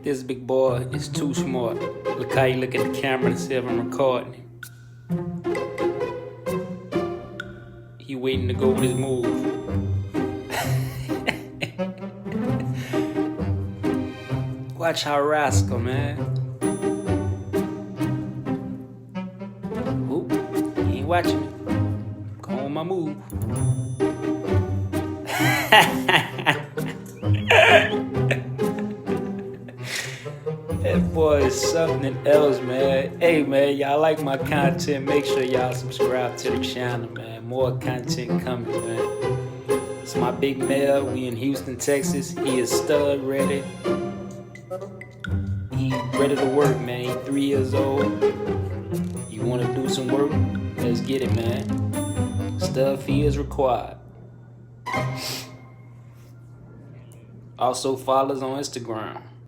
This big boy is too smart. Look how you look at the camera and see if I'm recording him. He waiting to go with his move. Watch how rascal, man. Oop, he ain't watching me. Go on my move. That boy is something else, man. Hey, man, y'all like my content, make sure y'all subscribe to the channel, man. More content coming, man. It's my big Mel. We in Houston, Texas. He is stud ready. He ready to work, man. He 3 years old. You want to do some work? Let's get it, man. Stud fee is required. Also follow us on Instagram.